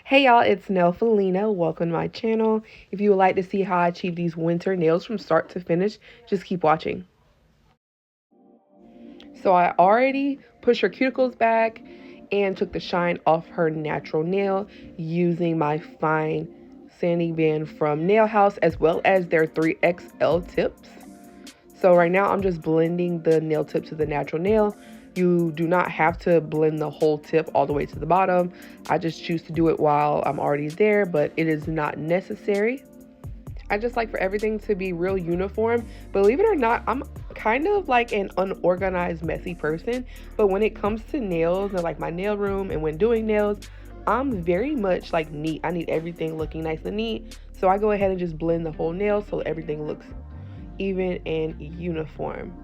Hey y'all, it's Nelfelina. Welcome to my channel. If you would like to see how I achieve these winter nails from start to finish, just keep watching. So I already pushed her cuticles back and took the shine off her natural nail using my fine sanding band from Nail House as well as their 3XL tips. So right now I'm just blending the nail tip to the natural nail. You do not have to blend the whole tip all the way to the bottom. I just choose to do it while I'm already there, but it is not necessary. I just like for everything to be real uniform. Believe it or not, I'm kind of like an unorganized, messy person. But when it comes to nails and like my nail room and when doing nails, I'm very much like neat. I need everything looking nice and neat. So I go ahead and just blend the whole nail so everything looks even and uniform.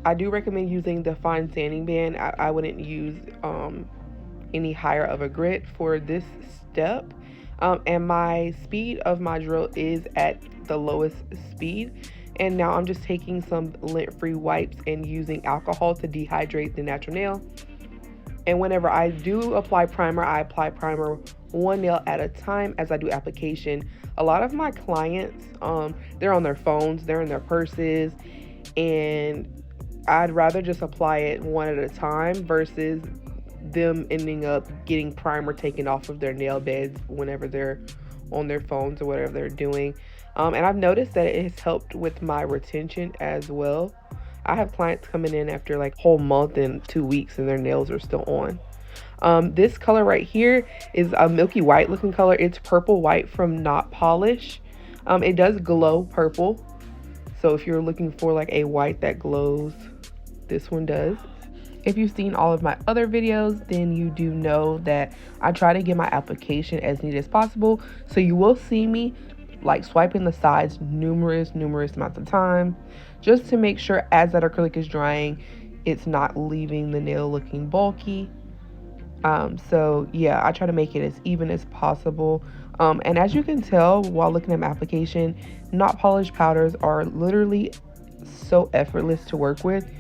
I do recommend using the fine sanding band. I wouldn't use any higher of a grit for this step. And my speed of my drill is at the lowest speed. And now I'm just taking some lint-free wipes and using alcohol to dehydrate the natural nail. And whenever I do apply primer, I apply primer one nail at a time as I do application. A lot of my clients, they're on their phones, they're in their purses, and I'd rather just apply it one at a time versus them ending up getting primer taken off of their nail beds whenever they're on their phones or whatever they're doing. And I've noticed that it has helped with my retention as well. I have clients coming in after like a whole month and 2 weeks and their nails are still on. This color right here is a milky white looking color. It's purple white from Not Polish. It does glow purple. So if you're looking for like a white that glows, this one does. If you've seen all of my other videos, then you do know that I try to get my application as neat as possible. So you will see me like swiping the sides numerous amounts of time just to make sure as that acrylic is drying, it's not leaving the nail looking bulky. So yeah, I try to make it as even as possible. And as you can tell while looking at my application, not polished powders are literally so effortless to work with,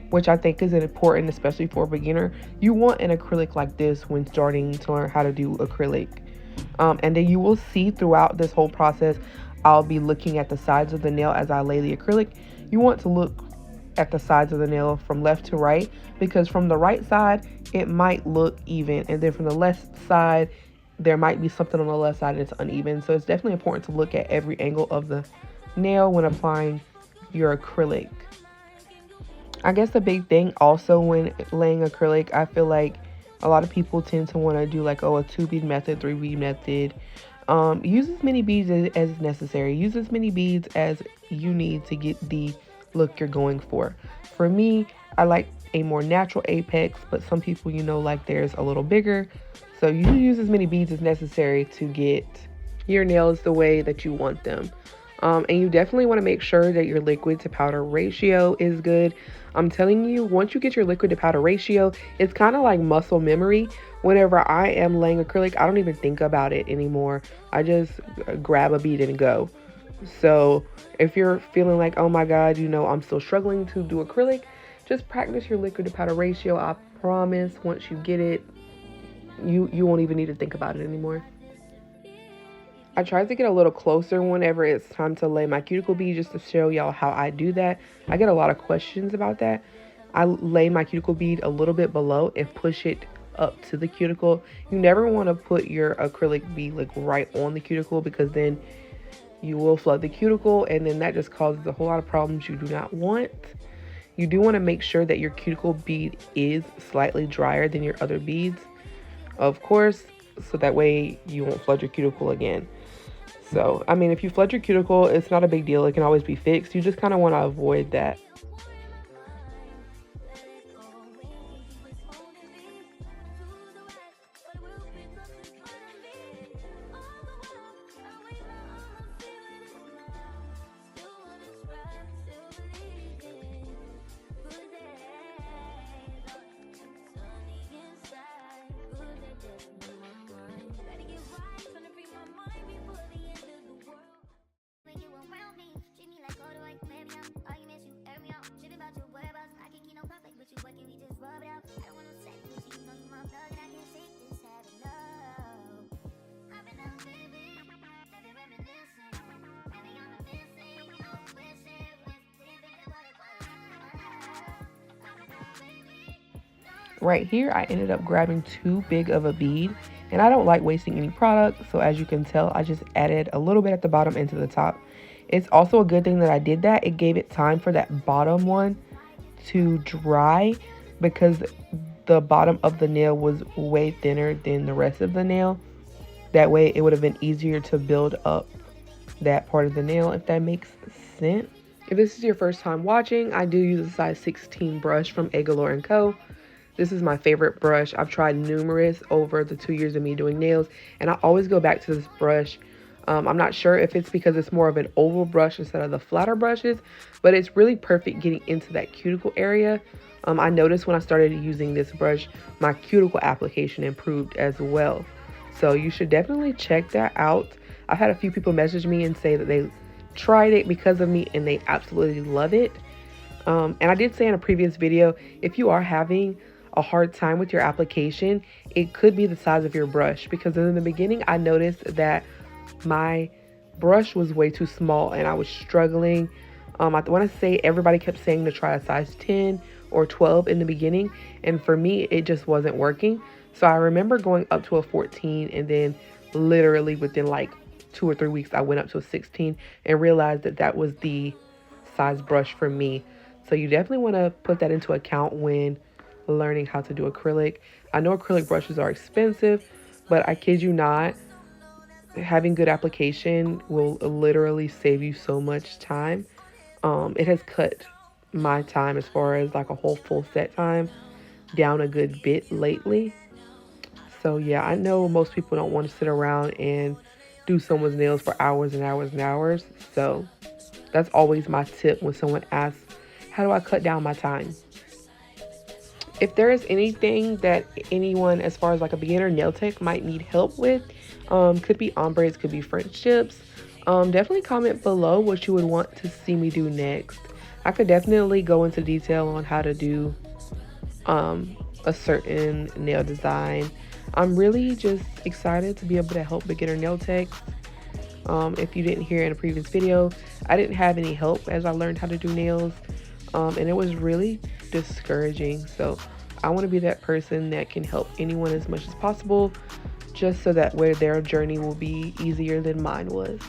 which I think is important, especially for a beginner. You want an acrylic like this when starting to learn how to do acrylic. And then you will see throughout this whole process, I'll be looking at the sides of the nail as I lay the acrylic. You want to look at the sides of the nail from left to right, because from the right side, it might look even. And then from the left side, there might be something on the left side that's uneven. So it's definitely important to look at every angle of the nail when applying your acrylic. I guess the big thing also when laying acrylic, I feel like a lot of people tend to want to do like, oh, a 2 bead method, 3 bead method. Use as many beads as necessary. Use as many beads as you need to get the look you're going for. For me, I like a more natural apex, but some people, like theirs a little bigger. So you use as many beads as necessary to get your nails the way that you want them. And you definitely want to make sure that your liquid to powder ratio is good. I'm telling you, once you get your liquid to powder ratio, it's kind of like muscle memory. Whenever I am laying acrylic, I don't even think about it anymore. I just grab a bead and go. So if you're feeling like, oh my God, I'm still struggling to do acrylic, just practice your liquid to powder ratio. I promise once you get it, you won't even need to think about it anymore. I try to get a little closer whenever it's time to lay my cuticle bead just to show y'all how I do that. I get a lot of questions about that. I lay my cuticle bead a little bit below and push it up to the cuticle. You never want to put your acrylic bead like right on the cuticle, because then you will flood the cuticle and then that just causes a whole lot of problems you do not want. You do want to make sure that your cuticle bead is slightly drier than your other beads, of course, so that way you won't flood your cuticle again. So, I mean, if you flood your cuticle, it's not a big deal. It can always be fixed. You just kind of want to avoid that. Right here, I ended up grabbing too big of a bead, and I don't like wasting any product, so as you can tell, I just added a little bit at the bottom and to the top. It's also a good thing that I did that. It gave it time for that bottom one to dry, because the bottom of the nail was way thinner than the rest of the nail. That way it would have been easier to build up that part of the nail, if that makes sense. If this is your first time watching, I do use a size 16 brush from Galore & Co. This is my favorite brush. I've tried numerous over the 2 years of me doing nails, and I always go back to this brush. I'm not sure if it's because it's more of an oval brush instead of the flatter brushes, but it's really perfect getting into that cuticle area. I noticed when I started using this brush, my cuticle application improved as well. So you should definitely check that out. I've had a few people message me and say that they tried it because of me and they absolutely love it. And I did say in a previous video, if you are having a hard time with your application, it could be the size of your brush, because in the beginning I noticed that my brush was way too small and I was struggling. I want to say everybody kept saying to try a size 10 or 12 in the beginning, and for me it just wasn't working. So I remember going up to a 14, and then literally within like 2 or 3 weeks I went up to a 16 and realized that that was the size brush for me. So you definitely want to put that into account when learning how to do acrylic. I know acrylic brushes are expensive, but I kid you not, having good application will literally save you so much time. It has cut my time as far as like a whole full set time down a good bit lately. So yeah, I know most people don't want to sit around and do someone's nails for hours and hours and hours. So that's always my tip when someone asks, how do I cut down my time? If there is anything that anyone, as far as like a beginner nail tech, might need help with, could be ombres, could be French tips, definitely comment below what you would want to see me do next. I could definitely go into detail on how to do a certain nail design. I'm really just excited to be able to help beginner nail techs. If you didn't hear in a previous video, I didn't have any help as I learned how to do nails, and it was really discouraging. So I want to be that person that can help anyone as much as possible, just so that way their journey will be easier than mine was.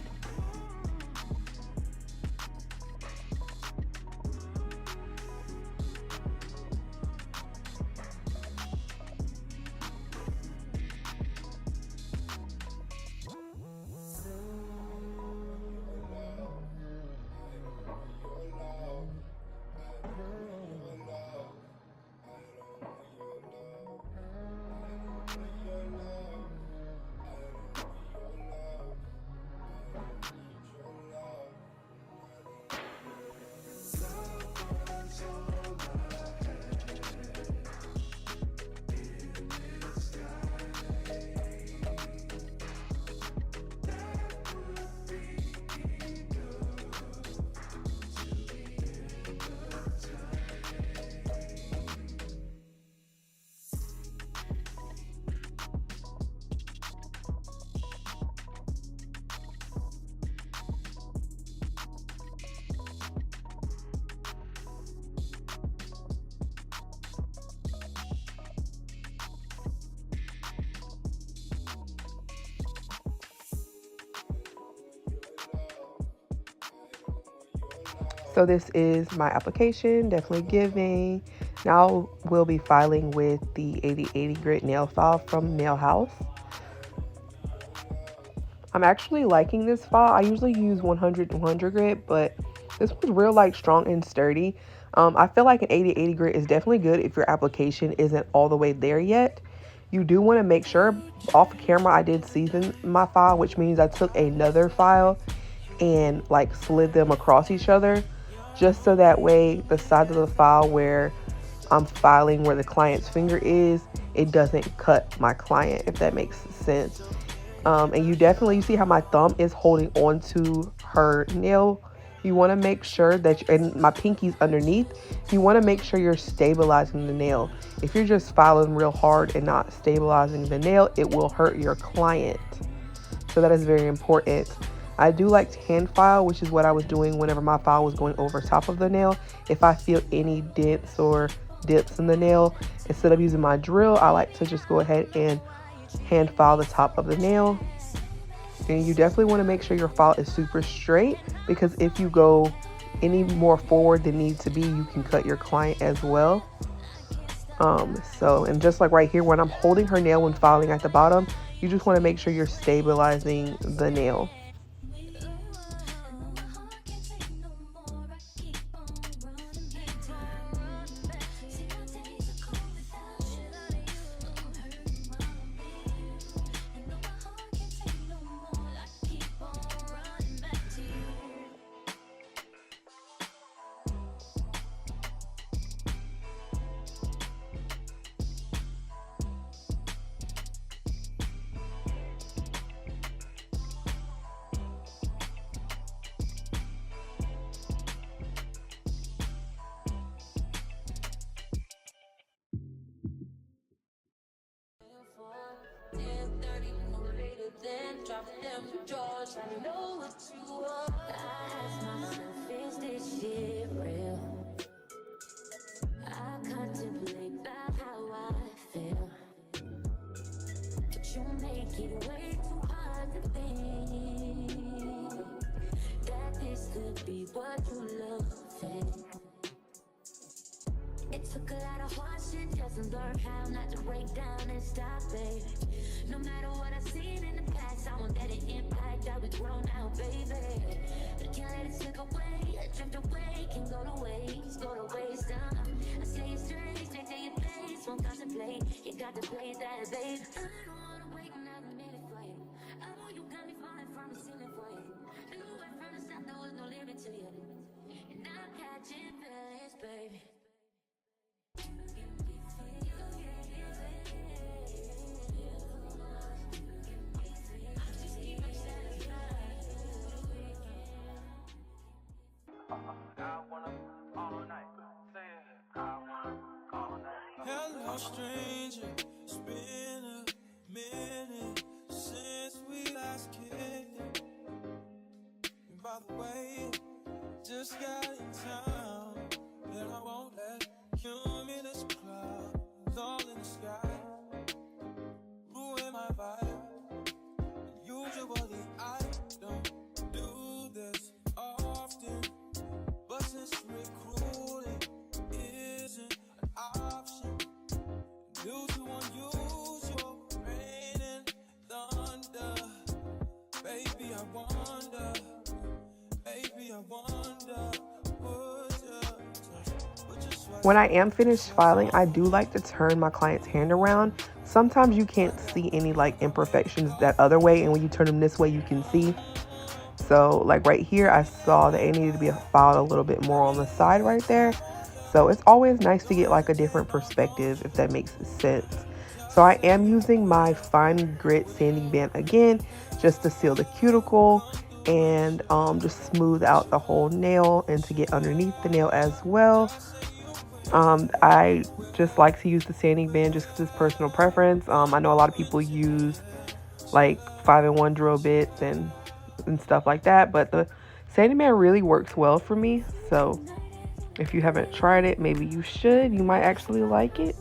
So this is my application, definitely giving. Now we'll be filing with the 8080 grit nail file from Nail House. I'm actually liking this file. I usually use 100 grit, but this one's real like strong and sturdy. I feel like an 8080 grit is definitely good if your application isn't all the way there yet. You do want to make sure, off camera I did season my file, which means I took another file and like slid them across each other, just so that way the side of the file where I'm filing where the client's finger is, it doesn't cut my client, if that makes sense. And you see how my thumb is holding onto her nail. You want to make sure that, and my pinky's underneath, you want to make sure you're stabilizing the nail. If you're just filing real hard and not stabilizing the nail, it will hurt your client. So that is very important. I do like to hand file, which is what I was doing whenever my file was going over top of the nail. If I feel any dents or dips in the nail. Instead of using my drill, I like to just go ahead and hand file the top of the nail. And you definitely want to make sure your file is super straight, because if you go any more forward than needs to be, you can cut your client as well. And just like right here, when I'm holding her nail when filing at the bottom, you just want to make sure you're stabilizing the nail. I know what you want. I ask myself, is this shit real? I contemplate about how I feel, but you make it way too hard to think that this could be what you love. It took a lot of hard shit just to learn how not to break down and stop, babe. No matter what I've seen in the past, I won't let it impact how we grow now, baby. But I can't let it slip away, drift away, can go to waste, I say it straight to your face, won't contemplate, you got to play that, babe. I don't wanna wait another minute for you. I know you got me falling from the ceiling for you. Knew right from the start there was no limit to you, and I'm catching feelings, baby. Hello, stranger. It's been a minute since we last kicked it. And by the way, just got in town, and I won't let cumulus clouds all in the sky ruin my vibe. Usually I don't do this often, but since recruiting isn't an option due to unusual rain and thunder, baby I wonder, When I am finished filing, I do like to turn my client's hand around. Sometimes you can't see any like imperfections that other way, and when you turn them this way, you can see. So like right here, I saw that it needed to be filed a little bit more on the side right there. So it's always nice to get like a different perspective, if that makes sense. So I am using my fine grit sanding band again, just to seal the cuticle and just smooth out the whole nail and to get underneath the nail as well. I just like to use the sanding band just because it's personal preference. I know a lot of people use like 5-in-1 drill bits and stuff like that, but the sanding band really works well for me. So if you haven't tried it, maybe you should. You might actually like it.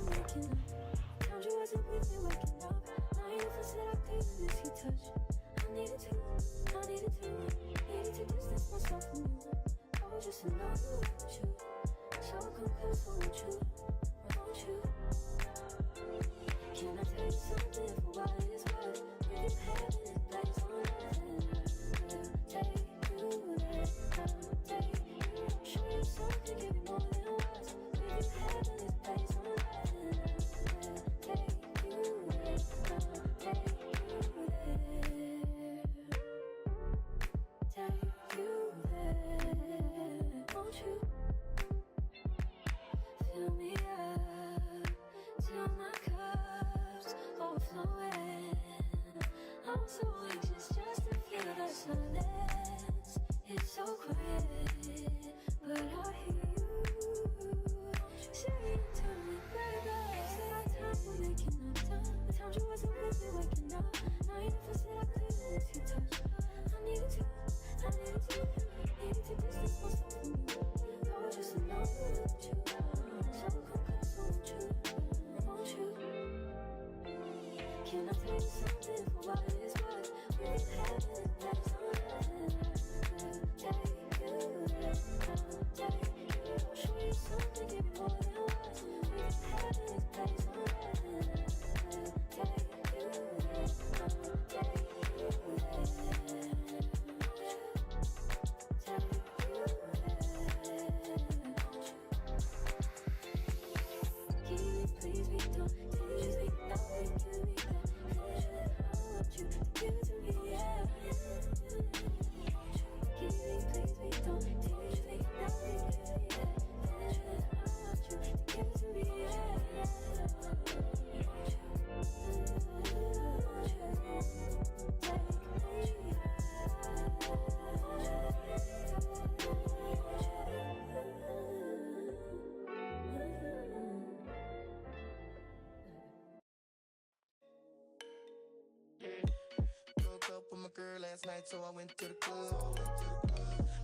Broke up with my girl last night, so I went to the club.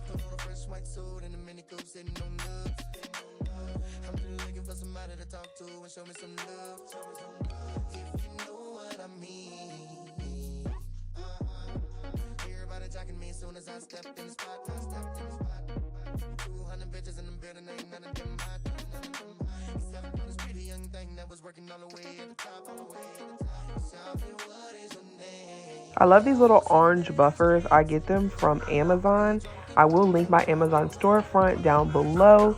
Put on a fresh white suit and a mini coupe sitting on nuts. I'm just looking for somebody to talk to and show me some love. If you know what I mean. Everybody jacking me as soon as I stepped in the spot. 200 bitches in the building, ain't none of them hot. Except for this pretty young thing that was working all the way at the top. Tell me what is your name? I love these little orange buffers. I get them from Amazon. I will link my Amazon storefront down below.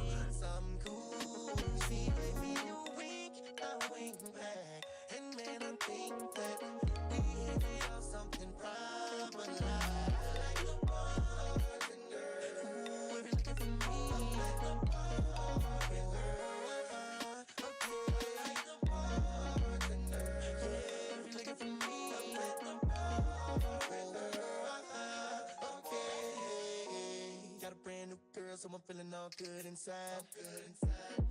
So I'm feeling all good inside.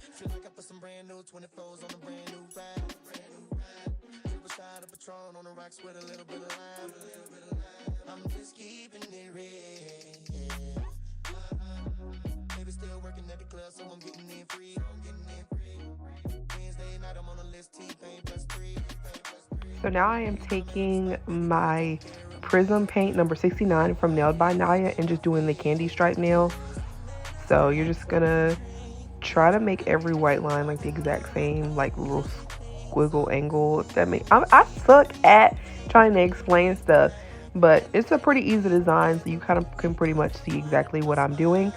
Feel like I put some brand new 24s on a brand new vibe. Triple shot of Patron on the rocks with a little bit of lime. I'm just keeping it real. Baby still working at the club, so I'm getting in free. Wednesday night I'm on the list, T-Pain plus 3. So now I am taking my Prism paint number 69 from Nailed by Naya and just doing the candy stripe nail. So you're just gonna try to make every white line like the exact same, like little squiggle angle. If that makes, I suck at trying to explain stuff, but it's a pretty easy design, so you kind of can pretty much see exactly what I'm doing.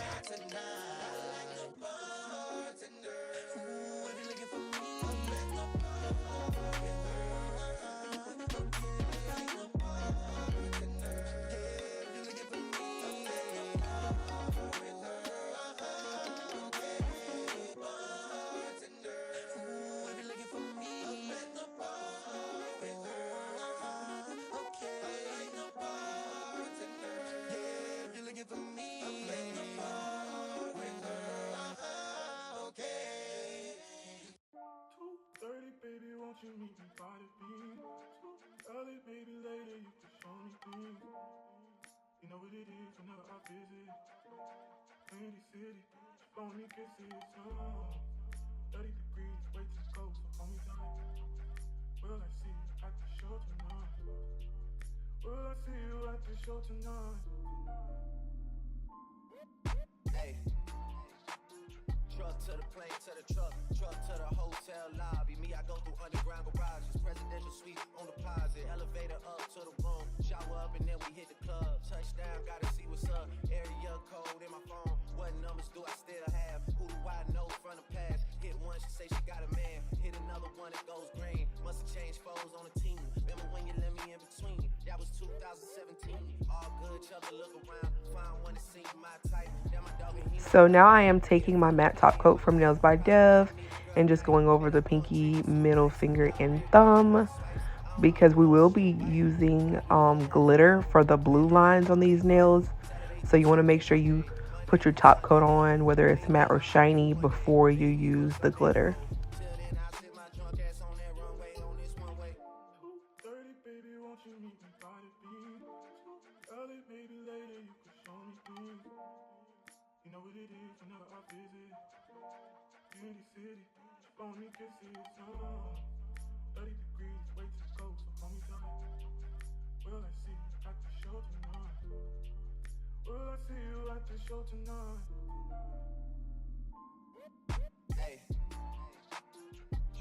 Baby, won't you meet me by the beach? Too early, baby, later you can show me things. You know what it is whenever I visit. Windy city, phony kisses, 30 degrees, way too cold, so hold me tight. Will I see you at the show tonight? Will I see you at the show tonight? Hey. Truck to the plane, to the truck to the hotel lobby. Me, I go through underground garages, presidential suite on deposit, elevator up to the room, shower up and then we hit the club. Touchdown, gotta see what's up. Area code in my phone. What numbers do I still have? Who do I know from the past? Hit one, she say she got a man. Hit another one, it goes green. Must've changed foes on the team. Remember when you let me in between? That was 2017. All good, chubby, look around. Find one to see my type. Then my dog and he. So now I am taking my matte top coat from Nails by Dev and just going over the pinky, middle finger, and thumb, because we will be using glitter for the blue lines on these nails. So you want to make sure you put your top coat on, whether it's matte or shiny, before you use the glitter. You know what it is whenever I visit. Windy city, phony kisses, 30 degrees, way too cold, so hold me tight. Hey,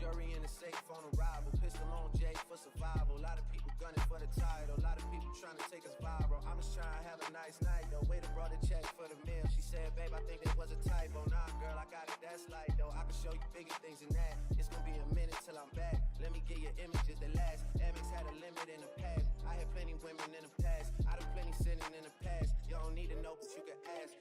jury in the safe on arrival. Pistol on Jake for survival. A lot of people gunning for the title. A lot of people trying to take us viral. I'm just trying to have a nice night though. Waiter brought a check for the meal. She said, babe, I think it was a typo. Nah, girl, I got it. That's light though. I can show you bigger things than that. It's gonna be a minute till I'm back. Let me get your images that last. Amex had a limit in the past. I had plenty women in the past. I done plenty sinning in the past. You don't need to know, but you can ask.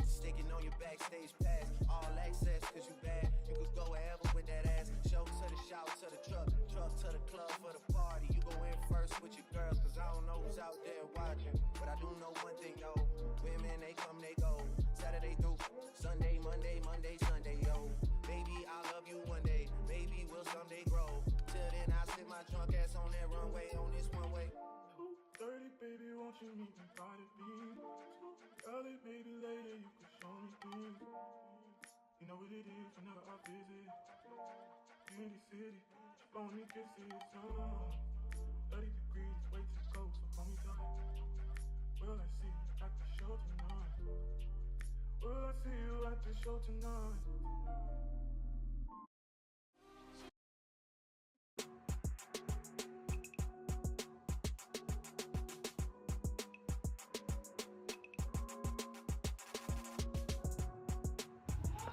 Sticking on your backstage pass, all access, cause you bad. You could go wherever with that ass. Show to the shout, to the truck to the club for the party. You go in first with your girls, cause I don't know who's out there watching. But I do know one thing though, women they come, they go. Saturday through Sunday, Monday, Sunday, yo. Baby, I'll love you one day, maybe we'll someday grow. Till then I sit my drunk ass on that runway, on this one way. 2:30, baby, won't you meet me by the beach? Early, maybe later, you can show me things. You know what it is whenever I visit. In the city, she blowing me kisses. 30 degrees, way too cold, so hold me tight. Will I see you at the show tonight? Will I see you at the show tonight?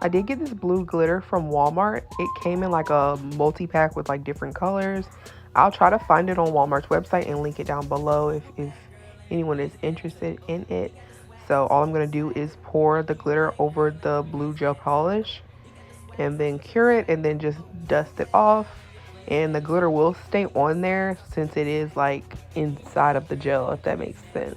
I did get this blue glitter from Walmart. It came in like a multi-pack with like different colors. I'll try to find it on Walmart's website and link it down below if anyone is interested in it. So all I'm going to do is pour the glitter over the blue gel polish and then cure it and then just dust it off. And the glitter will stay on there since it is like inside of the gel, if that makes sense.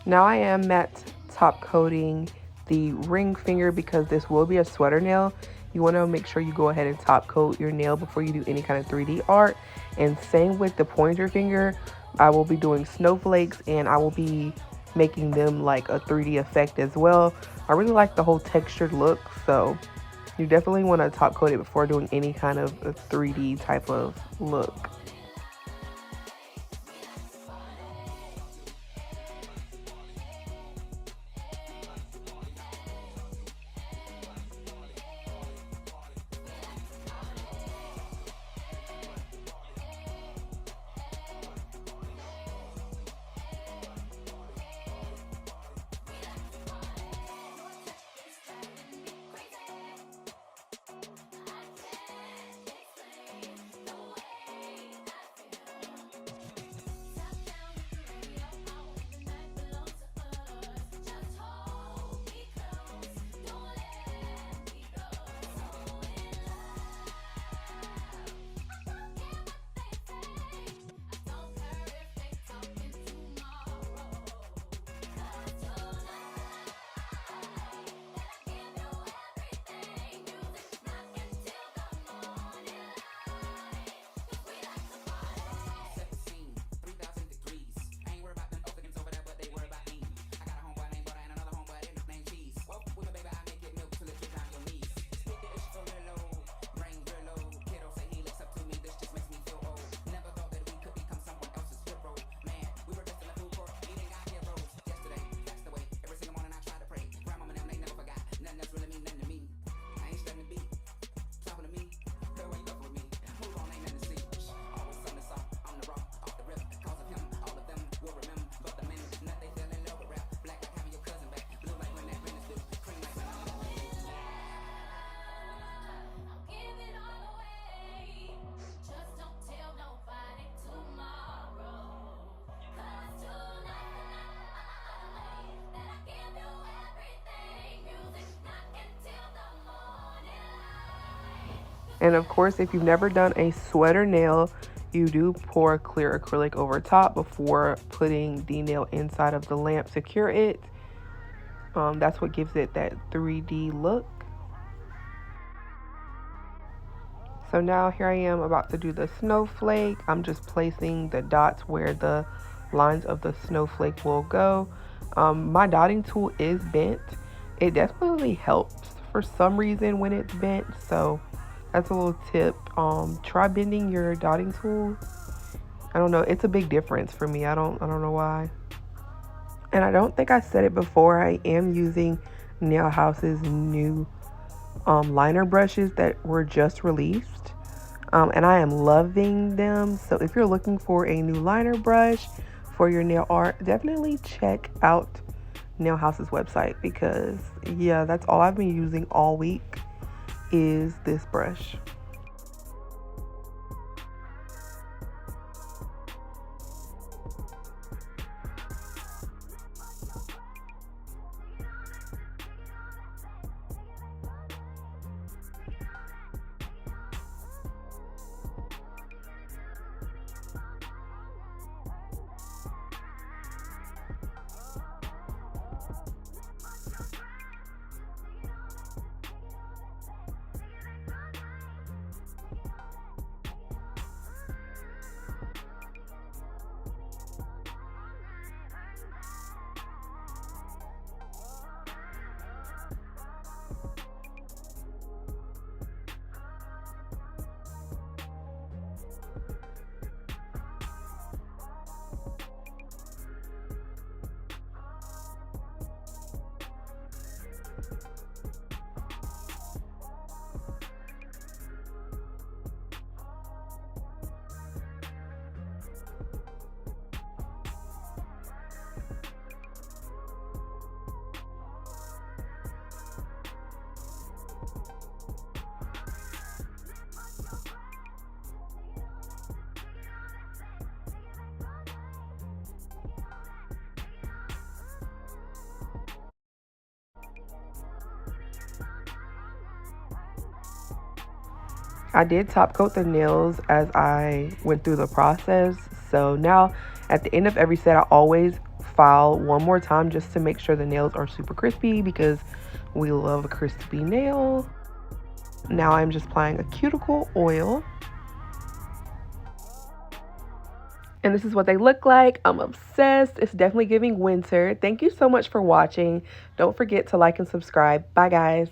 Now I am matte top coating the ring finger because this will be a sweater nail. You want to make sure you go ahead and top coat your nail before you do any kind of 3D art. And same with the pointer finger. I will be doing snowflakes and I will be making them like a 3D effect as well. I really like the whole textured look, so you definitely want to top coat it before doing any kind of a 3D type of look. And of course, if you've never done a sweater nail, you do pour clear acrylic over top before putting the nail inside of the lamp to cure it. That's what gives it that 3D look. So now here I am about to do the snowflake. I'm just placing the dots where the lines of the snowflake will go. My dotting tool is bent. It definitely helps for some reason when it's bent. So that's a little tip. Try bending your dotting tool. I don't know. It's a big difference for me. I don't know why. And I don't think I said it before. I am using Nail House's new liner brushes that were just released. And I am loving them. So if you're looking for a new liner brush for your nail art, definitely check out Nail House's website because, yeah, that's all I've been using all week is this brush. I did top coat the nails as I went through the process. So now at the end of every set, I always file one more time just to make sure the nails are super crispy because we love a crispy nail. Now I'm just applying a cuticle oil. And this is what they look like. I'm obsessed. It's definitely giving winter. Thank you so much for watching. Don't forget to like and subscribe. Bye, guys.